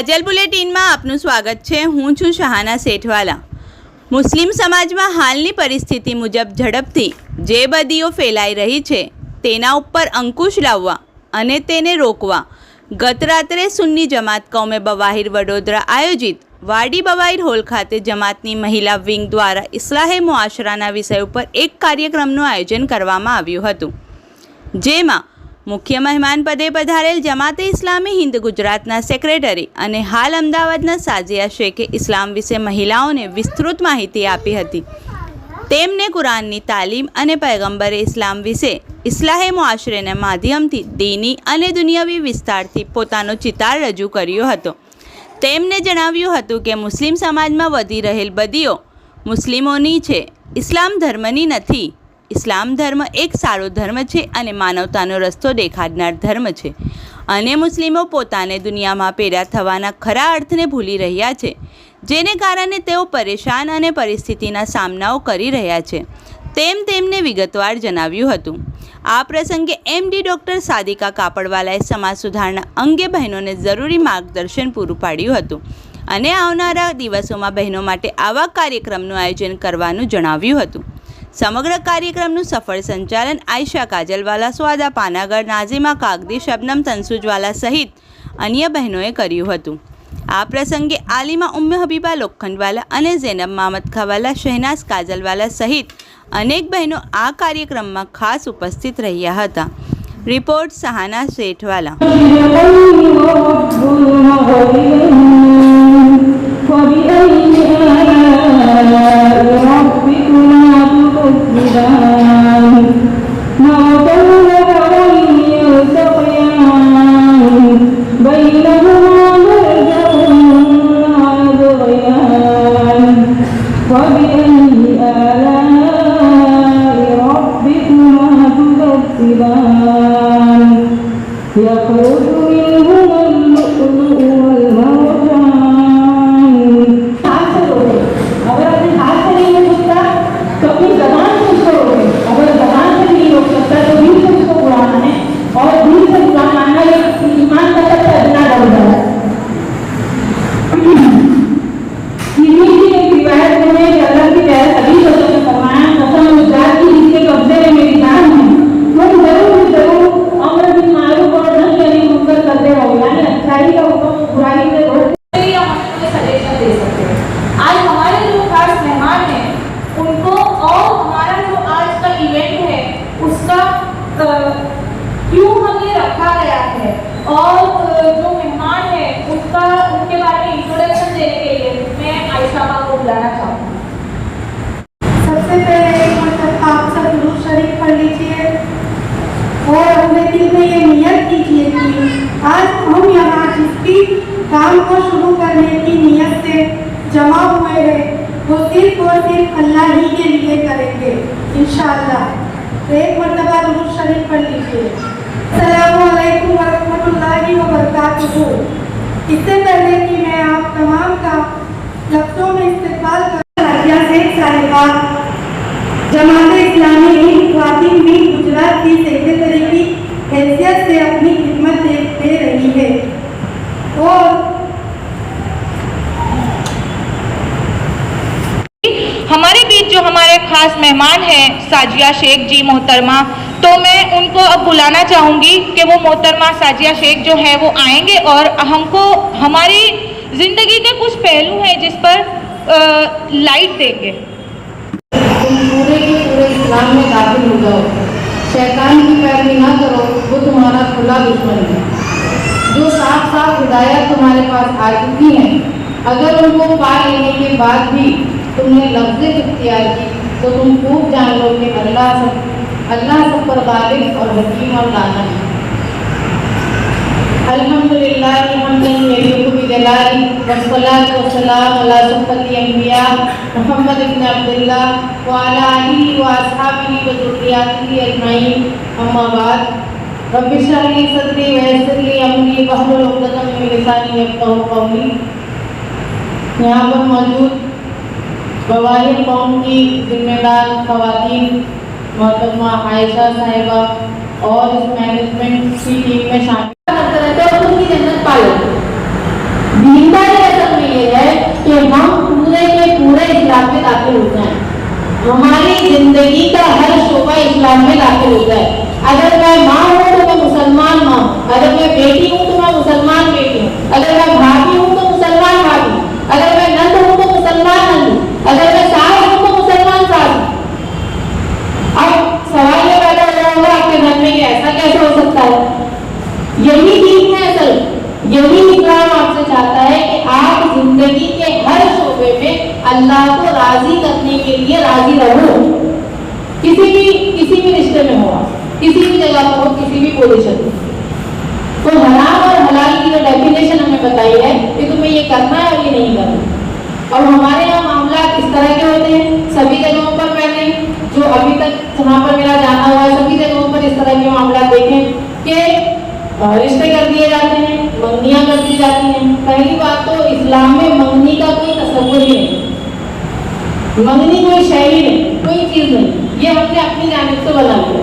કાજલ બુલેટિનમાં આપનું સ્વાગત છે। હું છું શહાના સેઠવાલા। મુસ્લિમ સમાજમાં હાલની પરિસ્થિતિ મુજબ ઝડપથી જે બદીઓ ફેલાઈ રહી છે તેના ઉપર અંકુશ લાવવા અને તેને રોકવા ગત રાત્રે સુન્ની જમાત કૌમે બવાહિર વડોદરા આયોજિત વાડી બવાહિર હોલ ખાતે જમાતની મહિલા વિંગ દ્વારા ઇસ્લાહે મુઆશરાના વિષય ઉપર એક કાર્યક્રમનું આયોજન કરવામાં આવ્યું હતું, જેમાં મુખ્ય મહેમાન પદે પધારેલ જમાતે ઇસ્લામી હિન્દ ગુજરાતના સેક્રેટરી અને હાલ અમદાવાદના સાજિયા શેખે ઇસ્લામ વિશે મહિલાઓને વિસ્તૃત માહિતી આપી હતી। તેમને કુરાનની તાલીમ અને પૈગંબરે ઇસ્લામ વિશે ઇસ્લાહે મુઆશરેના માધ્યમથી દીની અને દુનિયાવી વિસ્તારથી પોતાનો ચિતાર રજૂ કર્યો હતો। તેમને જણાવ્યું હતું કે મુસ્લિમ સમાજમાં વધી રહેલ બદીઓ મુસ્લિમોની છે, ઇસ્લામ ધર્મની નથી। ઇસ્લામ ધર્મ એક સારો ધર્મ છે અને માનવતાનો રસ્તો દેખાડનાર ધર્મ છે અને મુસ્લિમો પોતાને દુનિયામાં પેદા થવાના ખરા અર્થને ભૂલી રહ્યા છે, જેને કારણે તેઓ પરેશાન અને પરિસ્થિતિના સામનાઓ કરી રહ્યા છે, તેમ તેમને વિગતવાર જણાવ્યું હતું। આ પ્રસંગે એમડી ડૉક્ટર સાદિકા કાપડવાલાએ સમાજ સુધારણા અંગે બહેનોને જરૂરી માર્ગદર્શન પૂરું પાડ્યું હતું અને આવનારા દિવસોમાં બહેનો માટે આવા કાર્યક્રમનું આયોજન કરવાનું જણાવ્યું હતું। સમગ્ર કાર્યક્રમનું સફળ સંચાલન આયશા કાજલવાલા, સ્વાદા પાનાગર, નાઝિમા કાગદી, શબનમ તનસુજવાલા સહિત અન્ય બહેનોએ કર્યું હતું। આ પ્રસંગે આલિમા ઉમ્મે હબીબા લોખંડવાલા અને ઝૈનબ મામદ ખાવાલા, શહેનાઝ કાજલવાલા સહિત અનેક બહેનો આ કાર્યક્રમમાં ખાસ ઉપસ્થિત રહ્યા હતા। રિપોર્ટ શહાના સેઠવાલા। क्यों हमें रखा गया है और जो मेहमान है उसका उनके बारे में इंट्रोडक्शन देने के लिए मैं आयशा को बुलाना चाहूँगी। सबसे पहले आप सब दुरूद शरीफ पढ़ लीजिए और अपने दिल में ये नियत कीजिए कि आज हम यहाँ जिसकी काम को शुरू करने की नियत से जमा हुए हैं वो सिर्फ और सिर्फ अल्लाह ही के लिए करेंगे इंशाअल्लाह। तो एक मरतबा दुरूद शरीफ पढ़ लीजिए। अस्सलामु अलैकुम वरहमतुल्लाहि वबरकातुहू। इससे पहले कि मैं आप तमाम का लफ्ज़ों में इस्तेमाल करूँ, साजिया शेख साहिबा जमात इस्लामी हिंद ख्वातीन विंग गुजरात की सेक्रेटरी की हैसियत से अपनी खिदमत दे रही है और हमारे बीच जो हमारे खास मेहमान हैं साजिया शेख जी मोहतरमा, तो मैं उनको अब बुलाना चाहूँगी कि वो मोहतरमा साजिया शेख जो है वो आएंगे और हमको हमारी ज़िंदगी के कुछ पहलू हैं जिस पर लाइट देंगे। तुम पूरे के पूरे इस्लाम में दाखिल हो जाओ, शैतान की पैरवी ना करो, वो तुम्हारा खुला दुश्मन है। जो साफ साफ हिदायत तुम्हारे पास आ चुकी हैं, अगर उनको पा लेने के बाद भी तुमने लफ्ज़ इख्तियार की तो तुम खूब जान लो कि अल्लाह सब पर गालिब और हकीम और दाना है। अल्हम्दुलिल्लाह बिजलाली वस्सलातु वस्सलाम अला सुफ़्फ़ति अंबिया मुहम्मद इब्न अब्दुल्लाह व अला आलिहि व अस्हाबिहि व ज़ुर्रिय्यतिहि अजमईन, अम्मा बाद। रब्बि इश्रह ली सदरी व यस्सिर ली अमरी वहलुल उक़दतम मिन लिसानी यफ़क़हू क़ौली। यहाँ पर मौजूद बवाहिर कौम की जिम्मेदार ख़वातीन मोहतरमा आयशा साहिबा और इस मैनेजमेंट की टीम में शामिल की जन्नत पालो। जिंदगी का हर शोबा इस्लाम में दाखिल होता है। अगर मैं माँ हूँ तो मैं मुसलमान माँ हूँ, अगर मैं बेटी हूँ तो मैं मुसलमान बेटी हूँ, अगर मैं भाभी हूँ तो मुसलमान भाभी, अगर मैं नंद हूँ तो मुसलमान नंद, अगर मैं सास हूँ तो मुसलमान सास। अब सवाल ये पैदा हो रहा होगा आपके मन में कि ऐसा कैसे हो सकता है? यही दीन है असल, यही इस्लाम आपसे चाहता है कि आप जिंदगी के हर शोबे में अल्लाह को राजी करने के लिए राजी रहो। किसी भी रिश्ते में हो, किसी भी जगह पर हो, किसी भी पोजीशन में। तो हराम और हलाल की जो डेफिनेशन हमें बताई है कि तुम्हें ये करना है और ये नहीं करना। और हमारे यहाँ मामला इस तरह के होते हैं, सभी जगहों पर मैंने जो अभी तक जहाँ पर मेरा जाना हुआ है सभी जगहों पर इस तरह के मामला देखे कि रिश्ते कर दिए जाते हैं, मंगनियां कर दी जाती हैं। पहली बात तो इस्लाम में मंगनी का कोई तस्वुर ही नहीं, मंगनी कोई शय ही नहीं, कोई चीज नहीं, ये हमने अपनी जानिब से बना लिया।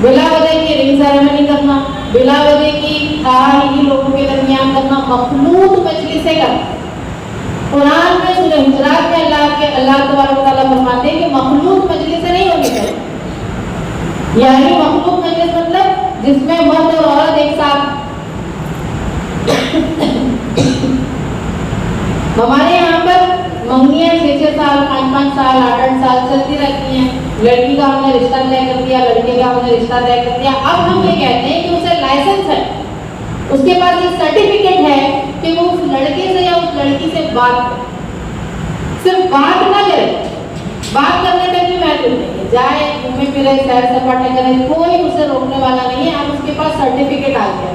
बिला वजह की रिंग सेरेमनी करना, बिला वजह की ही लोगों के दरमियान करना, मखलूत मजलिसें करना। कुरान में सूरह हुजरात में अल्लाह तबारक व तआला फरमाते हैं कि मखलूत मजलिसें नहीं होनी चाहिए। यानी मखलूत मजलिस मतलब जिसमें मर्द और औरत एक साथ। हमारे यहाँ पर मंगनियां 6-6 साल, 5-5 साल, 8-8 साल चलती रहती हैं। लड़की का हमने रिश्ता तय कर दिया, लड़के का हमने रिश्ता तय कर दिया। अब हम ये कहते हैं कि उसे लाइसेंस है, उसके पास ये सर्टिफिकेट है कि वो उस लड़के से या उस लड़की से बात करे। सिर्फ बात ना करे, बात करने तक भी महत्व नहीं है, जाए घूमे फिरे सैर सपाटे करे, कोई उसे रोकने वाला नहीं है। अब उसके पास सर्टिफिकेट आ गया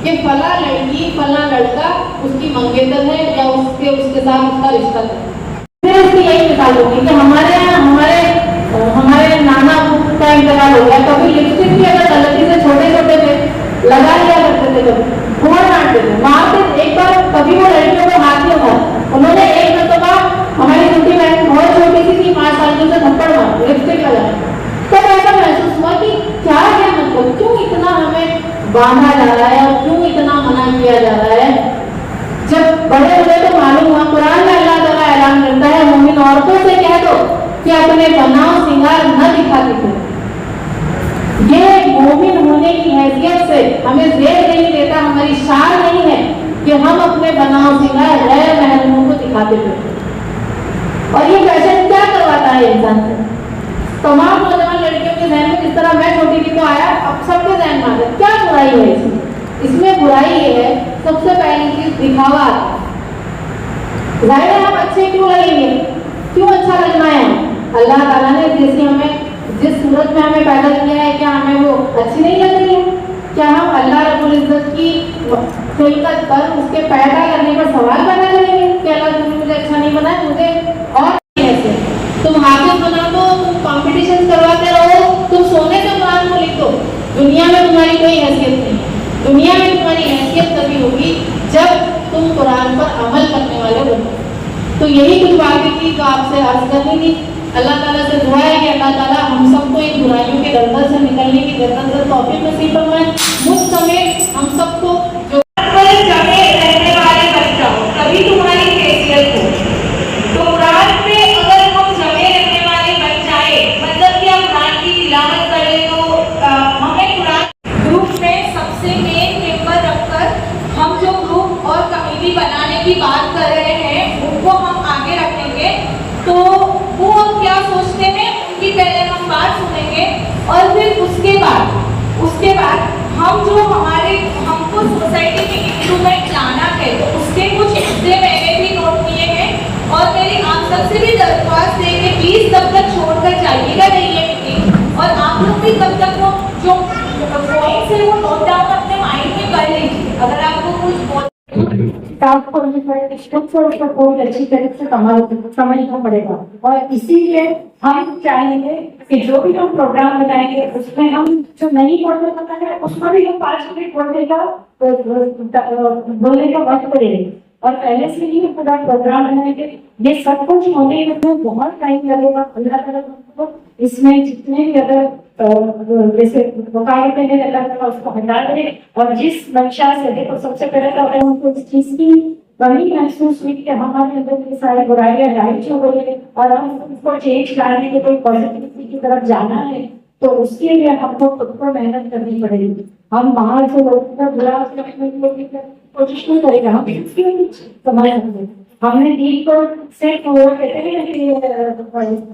कि फला लड़की फला लड़का उसकी मंगेतर है या उसके साथ उसका रिश्ता है। फिर इसकी यही मिसाल होगी कि हमारे नाना का इंतकाल हो गया, कभी लिपस्टिक भी अगर गलती से छोटे छोटे थे लगा लिया करते थे, कभी घोड़ डांटते थे, मारते। एक बार कभी वो लड़कियों को हाथ नहीं उठाया, उन्होंने एक मरतबा हमारी छोटी बहन बहुत छोटी सी थी, 5 साल की, उसे थप्पड़ मारा लिपस्टिक लगाया। तब ऐसा महसूस हुआ कि क्या है, मतलब क्यों इतना हमें बांधा जा रहा है और क्यों इतना मना किया जा रहा है। जब बड़े हुए तो मालूम हुआ, कुरान में अल्लाह ताला ऐलान करता है मोमिन औरतों से कह दो कि अपने बनाव सिंगार न दिखाती थी। ये मोमिन होने की हैसियत से हमें जेर नहीं देता, हमारी शान नहीं है कि हम अपने बनाव सिंगार गैर महरमों को दिखाते थे। और ये फैशन क्या करवाता है इंसान से? तमाम नौजवान लड़कियों के जहन में, जिस तरह मैं छोटी थी तो आया, अब सबके जहन में आता है। क्या बुराई है इसमें बुराई ये है, सबसे पहली चीज दिखावा। जाहिर है हम अच्छे क्यों लगेंगे, क्यों अच्छा लगना है? अल्लाह ताला ने जैसे हमें जिस सूरत में हमें पैदा किया है, क्या हमें वो अच्छी नहीं लग रही है? क्या हम अल्लाह रब्बुल इज्जत की खिलकत पर उसके पैदा करने पर सवाल पैदा करेंगे कि अल्लाह तुमने मुझे अच्छा नहीं बनाया, मुझे और कैसे? तुम हाफिज बना दो, तुम कॉम्पिटिशन करवाते रहो, तुम सोने से कुरान को लिख दो, दुनिया में तुम्हारी कोई हैसियत नहीं। दुनिया में तुम्हारी हैसियत तभी होगी जब तुम कुरान पर अमल करने वाले बनो। तो यही कुछ बातें थी जो आपसे अर्ज करनी थी। अल्लाह ताला से दुआ है कि अल्लाह ताला हम सबको इन बुराइयों के दलदल से निकलने की जन्नत से तौफीक नसीब फरमाए। मुझ समेत हम सबको जो जमे रहने वाले बच्चा हो, कभी तुम्हारी हैसियत हो। तो कुरान में अगर हम जमे रहने वाले बन जाए, मतलब कि हम कुरान की तिलावत करें, तो हमें कुरान ग्रुप में सबसे मेन मेंबर रखकर हम जो ग्रुप और कमेटी बनाने की बात कर रहे हैं उनको हम आगे रखेंगे। तो वो क्या सोचते हैं उनकी पहले हम बात सुनेंगे और फिर उसके बाद हम जो हमको सोसाइटी में इम्प्रूवमेंट लाना है तो उसके कुछ हिस्से मैंने भी नोट किए हैं। और मेरी आप सबसे भी दरख्वास्त है कि प्लीज तब तक छोड़कर जाइएगा नहीं ये मीटिंग, और आप लोग भी तब तक वो जो पॉइंट्स है वो नोट डाउन अपने माइंड में कर लीजिए। अगर आपको कुछ आपको बहुत अच्छी तरह से समझना पड़ेगा। और इसीलिए हम चाहेंगे कि जो भी हम प्रोग्राम बनाएंगे उसमें हम जो नहीं बोलने पता है उसमें भी हम 5 मिनट बोलने का वक्त करेंगे। और पहले से ही पूरा प्रोग्राम बनाएंगे। ये सब कुछ होने में तो बहुत टाइम लगेगा। अल्लाह ताला को इसमें जितने भी अगर जैसे रुकावटें हैं अल्लाह ताला उसको हटा दे। और जिस मंशा से देखो सबसे पहले तो हमको इस चीज की वही महसूस हुई कि हमारे अंदर की सारी बुराइयां राइट हो गई है और हम उसको चेंज करने के कोई पॉजिटिविटी की तरफ जाना है, तो उसके लिए हमको खुद को मेहनत करनी पड़ेगी। हम बाहर से लोगों को बुरा कोशिश नहीं करेगा, हम समझ सकते। हमने दीन को सिर्फ वो कहते हैं कि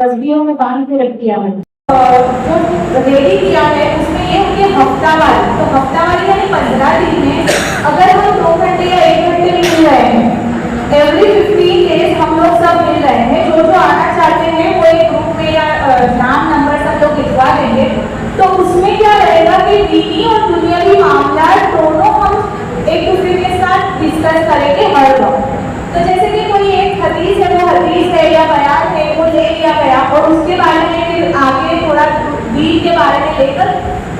तस्वीरों में बांध के रख दिया है। जो रेडी किया है उसमें ये होती है हफ्तावारी। तो हफ्तावारी यानी 15 दिन में अगर हम 2 घंटे या 1 घंटे मिल रहे हैं, एवरी 15 डेज हम लोग सब मिल रहे हैं। जो जो आना चाहते हैं वो एक ग्रुप में या नाम नंबर सब लोग लिखवा देंगे। तो उसमें क्या रहेगा कि दीनी और दुनियावी मामला दोनों हम एक दूसरे के साथ डिस्कस करेंगे हर वक्त। तो जैसे कि कोई एक हदीस है, वो हदीस है या बयान है, वो ले लिया गया और उसके बारे में फिर आगे थोड़ा दीन के बारे में लेकर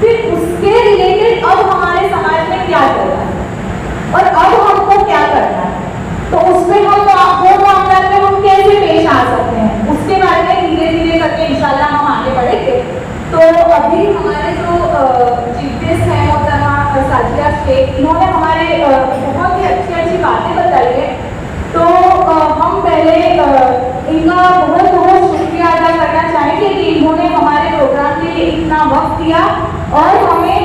फिर उसके रिलेटेड अब हमारे समाज में क्या चल रहा है और अब हमको क्या करना है, तो उसमें हम वो मामला में हम कैसे पेश आ सकते हैं, उसके बारे में धीरे धीरे करके इंशाल्लाह हम आगे बढ़ेंगे। तो अभी हमारे जो चीफ गेस्ट हैं मोहतरमा साजिया शेख, इन्होंने हमारे बहुत ही अच्छी अच्छी बातें बताई है। तो हम पहले इनका बहुत बहुत शुक्रिया अदा करना चाहेंगे कि इन्होंने हमारे प्रोग्राम के लिए इतना वक्त दिया और हमें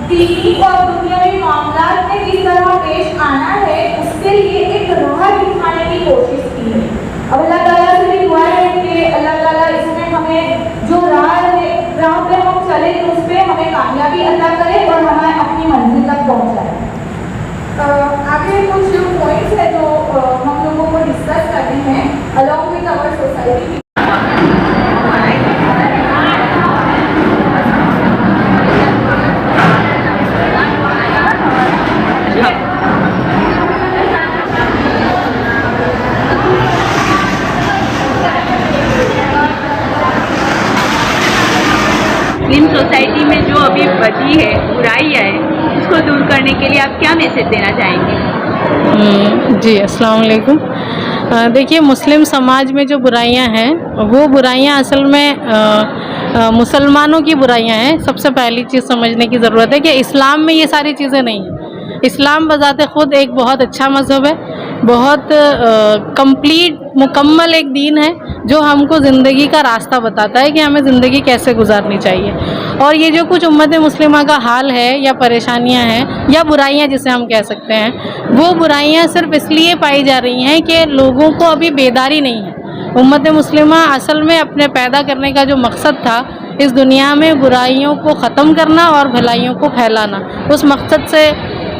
दीनी और दुनियावी मामला में किस तरह पेश आना है उसके लिए एक राह दिखाने की कोशिश की है। अब अल्लाह ताला से भी दुआ है कि अल्लाह ताला इसमें हमें जो राह पे हम चले तो उस पर हमें कामयाबी अदा करे और हमें अपनी मंजिल तक पहुँचाए। आगे कुछ पॉइंट्स है जो हम लोगों को डिस्कस करने हैं along with our society. Muslim society में जो अभी बदी है, बुराइयाँ है, उसको दूर करने के लिए आप क्या मैसेज देना चाहेंगे? जी अस्सलाम वालेकुम। देखिए, मुस्लिम समाज में जो बुराइयां हैं वो बुराइयां असल में मुसलमानों की बुराइयां हैं। सबसे पहली चीज़ समझने की ज़रूरत है कि इस्लाम में ये सारी चीज़ें नहीं हैं। इस्लाम बज़ाते ख़ुद एक बहुत अच्छा मज़हब है, बहुत कंप्लीट मुकम्मल एक दीन है जो हमको ज़िंदगी का रास्ता बताता है कि हमें ज़िंदगी कैसे गुजारनी चाहिए। और ये जो कुछ उम्मत मुस्लिमा का हाल है या परेशानियां हैं या बुराइयां जिसे हम कह सकते हैं, वो बुराइयां सिर्फ इसलिए पाई जा रही हैं कि लोगों को अभी बेदारी नहीं है। उम्मत मुस्लिमा असल में अपने पैदा करने का जो मकसद था इस दुनिया में बुराइयों को ख़त्म करना और भलाइयों को फैलाना, उस मकसद से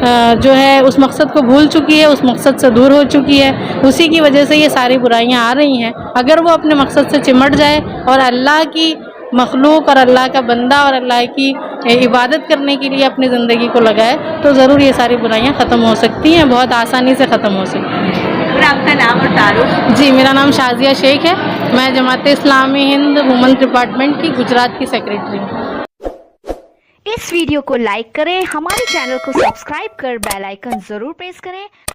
जो है उस मकसद को भूल चुकी है, उस मकसद से दूर हो चुकी है। उसी की वजह से ये सारी बुराइयां आ रही हैं। अगर वो अपने मकसद से चिमट जाए और अल्लाह की मखलूक और अल्लाह का बंदा और अल्लाह की इबादत करने के लिए अपनी ज़िंदगी को लगाए तो ज़रूर ये सारी बुराइयां ख़त्म हो सकती हैं, बहुत आसानी से ख़त्म हो सकती हैं। और आपका नाम और तारुफ? जी, मेरा नाम शाजिया शेख है। मैं जमात इस्लामी हिंद वुमेन डिपार्टमेंट की गुजरात की सेक्रेटरी हूँ। इस वीडियो को लाइक करें, हमारे चैनल को सब्सक्राइब कर बेल आइकन जरूर प्रेस करें